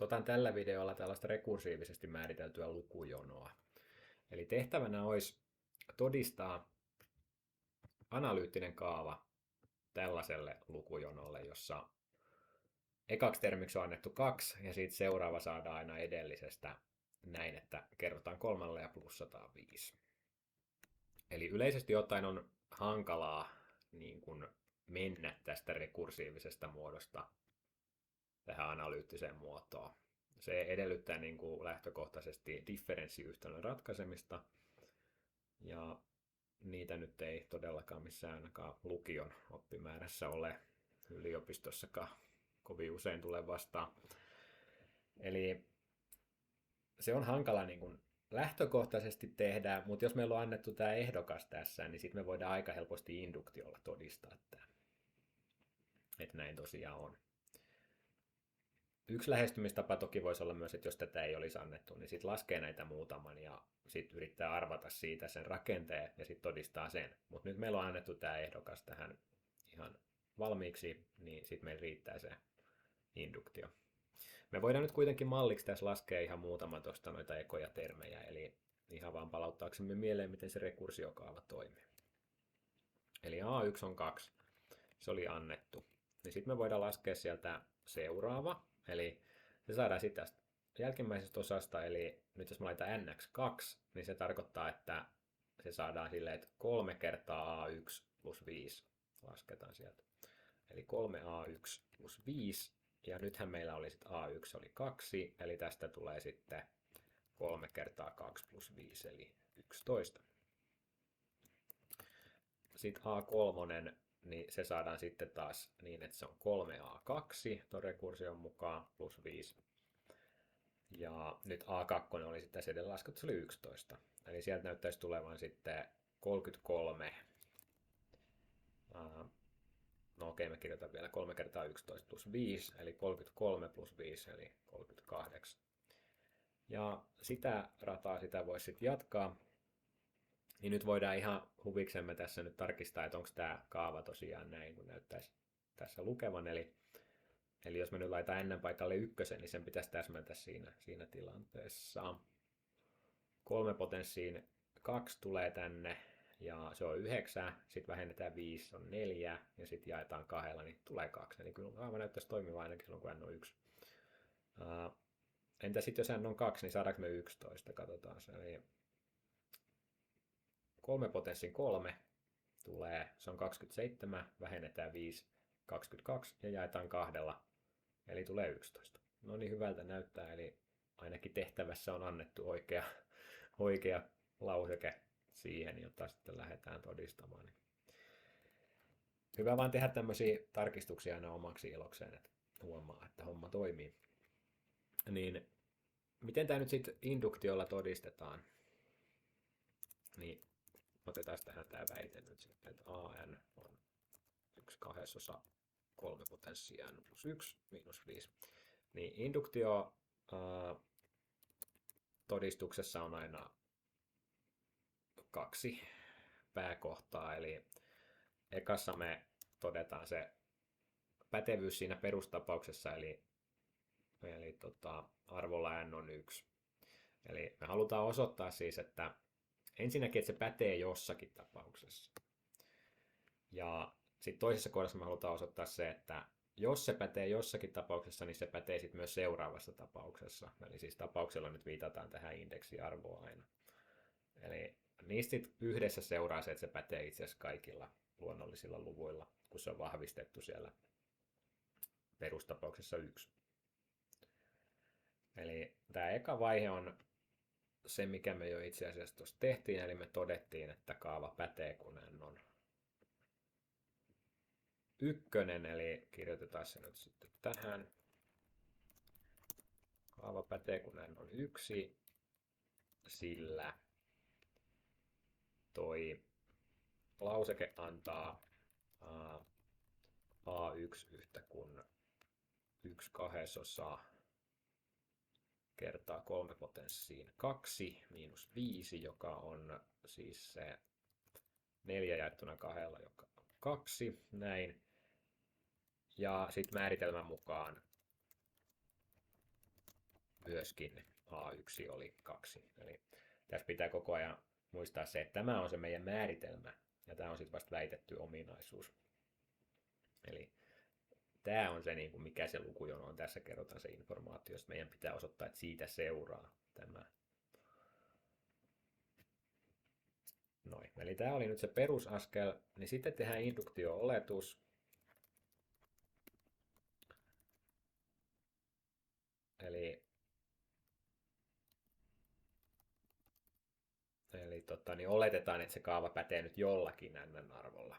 Otan tällä videolla tällaista rekursiivisesti määriteltyä lukujonoa. Eli tehtävänä olisi todistaa analyyttinen kaava tällaiselle lukujonolle, jossa ekaksi termiksi on annettu 2 ja siitä seuraava saadaan aina edellisestä näin, että kerrotaan 3 ja plussataan 5. Eli yleisesti ottaen on hankalaa niin kuin mennä tästä rekursiivisesta muodosta tähän analyyttiseen muotoon. Se edellyttää niin kuin lähtökohtaisesti differenssiyhtälön ratkaisemista, ja niitä nyt ei todellakaan missään ainakaan lukion oppimäärässä ole, yliopistossakaan kovin usein tulee vastaan. Eli se on hankala niin kuin lähtökohtaisesti tehdä, mutta jos meillä on annettu tämä ehdokas tässä, niin sitten me voidaan aika helposti induktiolla todistaa tämä, että näin tosiaan on. Yksi lähestymistapa toki voisi olla myös, että jos tätä ei olisi annettu, niin sitten laskee näitä muutaman ja sitten yrittää arvata siitä sen rakenteen ja sitten todistaa sen. Mutta nyt meillä on annettu tämä ehdokas tähän ihan valmiiksi, niin sitten meillä riittää se induktio. Me voidaan nyt kuitenkin malliksi tässä laskea ihan muutama tuosta noita ekoja termejä, eli ihan vaan palauttaaksemme mieleen, miten se rekursiokaava toimii. Eli A1 on 2, se oli annettu. Niin sitten me voidaan laskea sieltä seuraava, eli se saadaan sitten tästä jälkimmäisestä osasta, eli nyt jos mä laitan nx2, niin se tarkoittaa, että se saadaan silleen, että 3 kertaa A1 plus 5 lasketaan sieltä. Eli 3A1 plus 5, ja nythän meillä oli sitten A1 oli 2, eli tästä tulee sitten 3 kertaa 2 plus 5, eli 11. Sitten A3, niin se saadaan sitten taas niin, että se on 3A2 tuon rekursion mukaan plus 5. Ja nyt A2 oli sitten tässä edellä laskettu, se oli 11. Eli sieltä näyttäisi tulevan sitten 33. No okei, mä kirjoitan vielä 3 kertaa 11 plus 5, eli 33 plus 5, eli 38. Ja sitä rataa sitä voisi sitten jatkaa. Niin nyt voidaan ihan huviksemme tässä nyt tarkistaa, että onko tämä kaava tosiaan näin, kun näyttäisi tässä lukevan. Eli jos mä nyt laitan n paikalle 1, niin sen pitäisi täsmätä siinä tilanteessa. 3 potenssiin 2 tulee tänne, ja se on 9, sitten vähennetään 5, se on 4, ja sitten jaetaan 2, niin tulee 2. Eli kyllä kaava näyttäisi toimivan ainakin silloin, kun n on 1. Entä sitten jos n on 2, niin saadaanko me 11? Katsotaan se. Eli 3 potenssiin 3 tulee, se on 27, vähennetään 5, 22 ja jaetaan 2, eli tulee 11. No niin, hyvältä näyttää, eli ainakin tehtävässä on annettu oikea lauseke siihen, jota sitten lähdetään todistamaan. Hyvä vaan tehdä tämmöisiä tarkistuksia aina omaksi ilokseen, että huomaa, että homma toimii. Niin, miten tämä nyt sitten induktiolla todistetaan? Niin, otetaan tähän tämä väite nyt sitten, että an on 1 kahdessa 3 potenssia n plus 1 miinus 5. Niin induktio todistuksessa on aina 2 pääkohtaa, eli ekassa me todetaan se pätevyys siinä perustapauksessa, eli arvolla n on 1. Eli me halutaan osoittaa siis, että ensinnäkin, että se pätee jossakin tapauksessa. Ja sitten toisessa kohdassa me halutaan osoittaa se, että jos se pätee jossakin tapauksessa, niin se pätee sitten myös seuraavassa tapauksessa. Eli siis tapauksella nyt viitataan tähän indeksiarvoon aina. Eli niistä yhdessä seuraa se, että se pätee itse asiassa kaikilla luonnollisilla luvuilla, kun se on vahvistettu siellä perustapauksessa 1. Eli tämä eka vaihe on se, mikä me jo itse asiassa tuossa tehtiin, eli me todettiin, että kaava pätee, kun n on 1, eli kirjoitetaan se nyt sitten tähän. Kaava pätee, kun n on 1, sillä toi lauseke antaa A1 yhtä kuin 1 kahdesosa kertaa 3 potenssiin 2 miinus 5, joka on siis se 4 jaettuna 2, joka on 2, näin. Ja sitten määritelmän mukaan myöskin A1 oli 2. Eli tässä pitää koko ajan muistaa se, että tämä on se meidän määritelmä, ja tämä on sitten vasta väitetty ominaisuus. Eli tämä on se, niin kuin mikä se lukujono on. Tässä kerrotaan se informaatio, josta meidän pitää osoittaa, että siitä seuraa tämä. Noin. Eli tämä oli nyt se perusaskel. Niin sitten tehdään induktio-oletus. Eli niin oletetaan, että se kaava pätee nyt jollakin n-arvolla.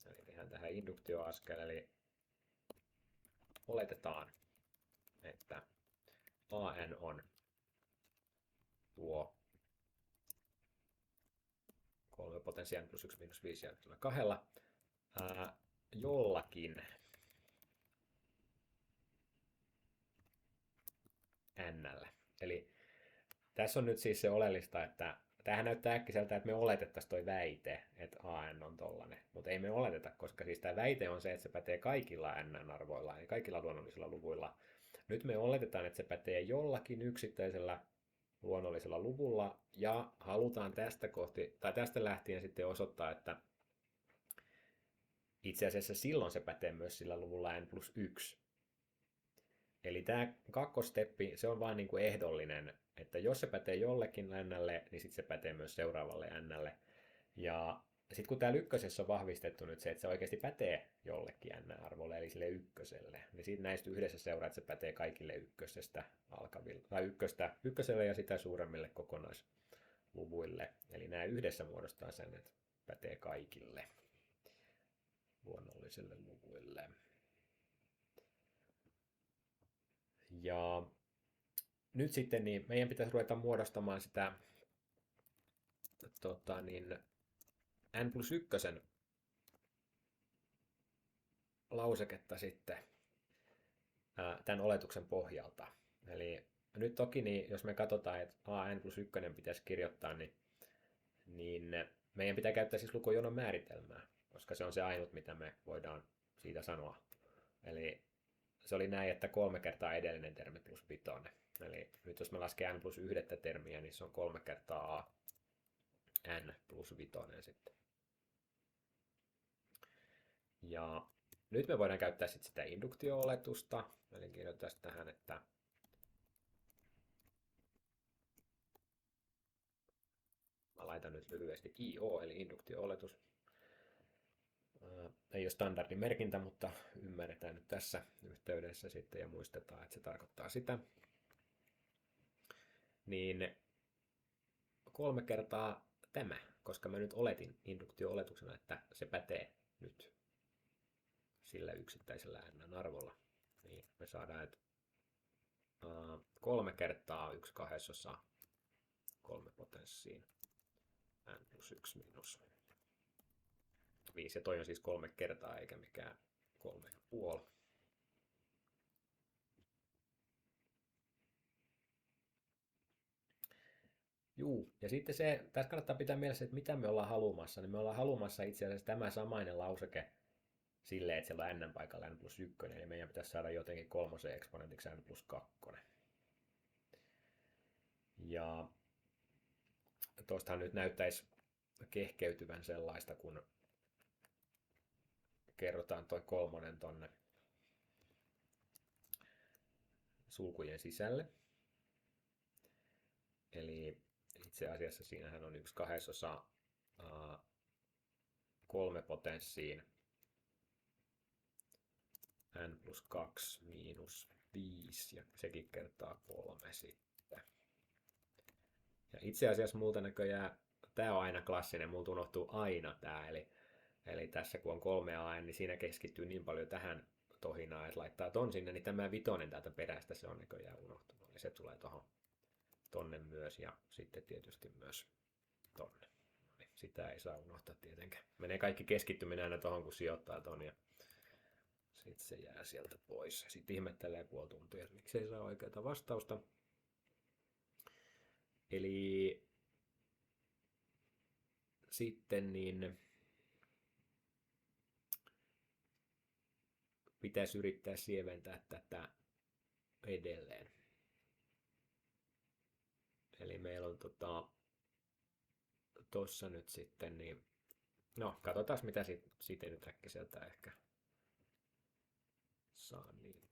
Eli tehdään tähän induktioaskel, eli oletetaan, että an on tuo 3 potenssia n plus 1 minus 5 jaettuna 2 jollakin n-llä. Eli tässä on nyt siis se oleellista, että tämähän näyttää äkkiseltä, että me oletettaisiin toi väite, että an on tollainen, mutta ei me oleteta, koska siis tämä väite on se, että se pätee kaikilla n-arvoilla, eli kaikilla luonnollisilla luvuilla. Nyt me oletetaan, että se pätee jollakin yksittäisellä luonnollisella luvulla, ja halutaan tästä lähtien sitten osoittaa, että itse asiassa silloin se pätee myös sillä luvulla n plus 1. Eli tämä kakkosteppi, se on vaan niin kuin ehdollinen, että jos se pätee jollekin n-lle, niin sitten se pätee myös seuraavalle n-lle. Ja sitten kun täällä ykkösessä on vahvistettu nyt se, että se oikeasti pätee jollekin n-arvolle, eli sille ykköselle, niin siitä näistä yhdessä seuraa, että se pätee kaikille ykkösestä alkaville, tai ykköselle ja sitä suuremmille kokonaisluvuille. Eli nämä yhdessä muodostaa sen, että pätee kaikille luonnollisille luvuille. Ja nyt sitten niin meidän pitäisi ruveta muodostamaan sitä n plus 1 lauseketta sitten tämän oletuksen pohjalta. Eli nyt toki, niin jos me katsotaan, että n plus 1 pitäisi kirjoittaa, niin meidän pitää käyttää siis lukujonon määritelmää, koska se on se ainut, mitä me voidaan siitä sanoa. Eli se oli näin, että 3 kertaa edellinen termi plus 5. Eli nyt jos me laskee n plus 1 termiä, niin se on 3 kertaa n plus 5 sitten. Ja nyt me voidaan käyttää sitten sitä induktio-oletusta. Eli kirjoitetaan tähän, että mä laitan nyt lyhyesti IO, eli induktio-oletus. Ei ole standardin merkintä, mutta ymmärretään nyt tässä yhteydessä sitten ja muistetaan, että se tarkoittaa sitä. Niin 3 kertaa tämä, koska mä nyt oletin induktio-oletuksena, että se pätee nyt sillä yksittäisellä n-arvolla. Niin me saadaan, että 3 kertaa 1/2 3 potenssiin n plus 1 minus 5. Ja toi on siis 3 kertaa eikä mikään 3,5. Juu, ja sitten tässä kannattaa pitää mielessä, että mitä me ollaan halumassa. Niin me ollaan halumassa itse asiassa tämä samainen lauseke silleen, että siellä on n paikalla n plus 1, eli meidän pitäisi saada jotenkin 3 eksponentiksi n plus 2. Ja tuostahan nyt näyttäisi kehkeytyvän sellaista, kun kerrotaan toi 3 tonne sulkujen sisälle. Eli itse asiassa siinähän on 1/2 3 potenssiin n plus 2 miinus 5, ja sekin kertaa 3 sitten. Ja itse asiassa multa näköjään, tämä on aina klassinen, multa unohtuu aina tämä, eli tässä kun on 3 niin siinä keskittyy niin paljon tähän tohinaan, että laittaa ton sinne, niin tämä 5 täältä perästä, se on näköjään unohtunut, ja se tulee tonne myös, ja sitten tietysti myös tonne. Niin sitä ei saa unohtaa tietenkään. Menee kaikki keskittyminen aina tohon, kun sijoittaa ton, ja sitten se jää sieltä pois. Sitten ihmettelee puoli tuntia, että miksi ei saa oikeaa vastausta. Eli sitten niin pitäisi yrittää sieventää tätä edelleen. Eli meillä on tossa nyt sitten, niin no katsotaan mitä siitä nyt äkkiseltä ehkä saa niin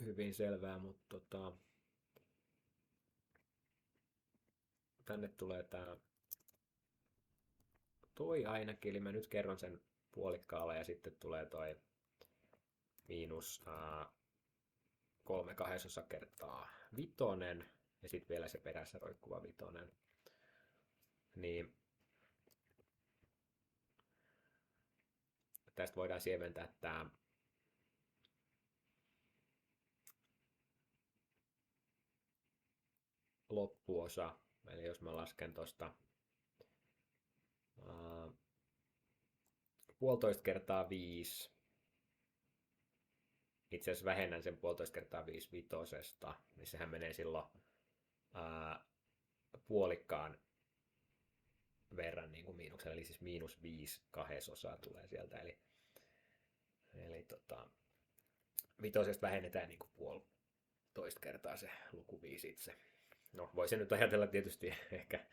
hyvin selvää, mutta tänne tulee tää toi ainakin, eli mä nyt kerron sen puolikkaalla ja sitten tulee toi miinus 3/2 kertaa vitonen ja sitten vielä se perässä roikkuva vitonen. Niin tästä voidaan sieventää tämä loppuosa, eli jos mä lasken tuosta 1,5 kertaa 5, itse asiassa vähennän sen 1,5 kertaa 5 vitosesta, niin sehän menee silloin puolikkaan verran niin kuin miinuksella, eli siis -5/2 tulee sieltä, eli vitosesta vähennetään niin kuin 1,5 kertaa se luku 5 itse. No voisin nyt ajatella tietysti ehkä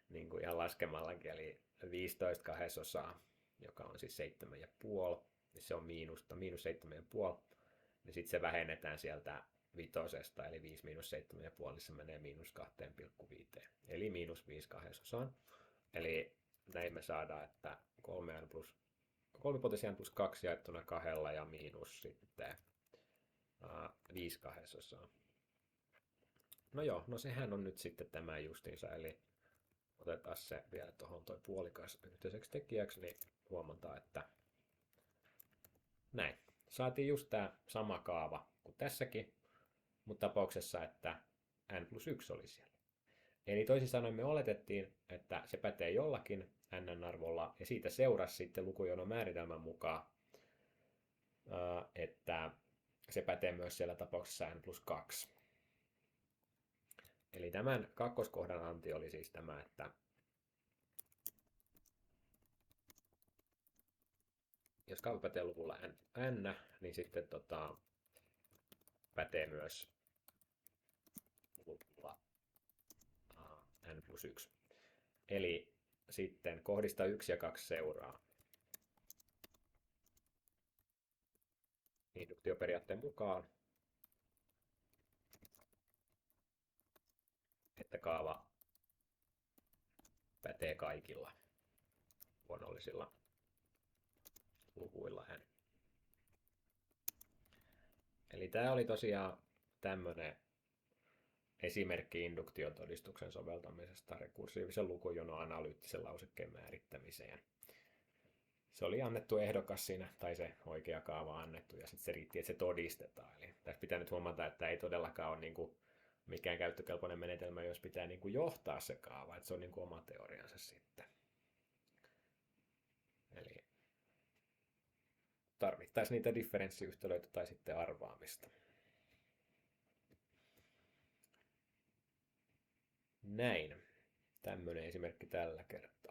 niin kuin ihan laskemallakin, eli 15/2, joka on siis 7,5, niin se on -7,5, niin sitten se vähennetään sieltä vitosesta, eli 5 - 7,5, niin se menee -2,5, eli -5/2. Eli näin me saadaan, että 3 plus 2 jaettuna 2 ja miinus sitten 5/2. No joo, no sehän on nyt sitten tämä justiinsa, eli otetaan se vielä tuohon toi puolikas yhteiseksi tekijäksi, niin huomataan, että näin. Saatiin just tämä sama kaava kuin tässäkin, mutta tapauksessa, että n+1 oli siellä. Eli toisin sanoen me oletettiin, että se pätee jollakin n-arvolla, ja siitä seurasi sitten lukujonon määritelmän mukaan, että se pätee myös siellä tapauksessa n+2. Eli tämän kakkoskohdan anti oli siis tämä, että jos kaava pätee luvulla n, niin sitten pätee myös luvulla n+1. Eli sitten kohdista 1 ja 2 seuraa induktioperiaatteen mukaan, että kaava pätee kaikilla luonnollisilla luvuilla n. Eli tämä oli tosiaan tämmöinen esimerkki induktiotodistuksen soveltamisesta rekursiivisen lukujonon analyyttisen lausekkeen määrittämiseen. Se oli annettu ehdokas siinä, tai se oikea kaava annettu, ja sitten se riitti, että se todistetaan. Eli tässä pitää nyt huomata, että ei todellakaan ole niin kuin mikään käyttökelpoinen menetelmä, jos pitää niin kuin johtaa se kaava, että se on niin kuin oma teoriansa sitten. Eli tarvittaisiin niitä differenssiyhtälöitä tai sitten arvaamista. Näin. Tämmöinen esimerkki tällä kertaa.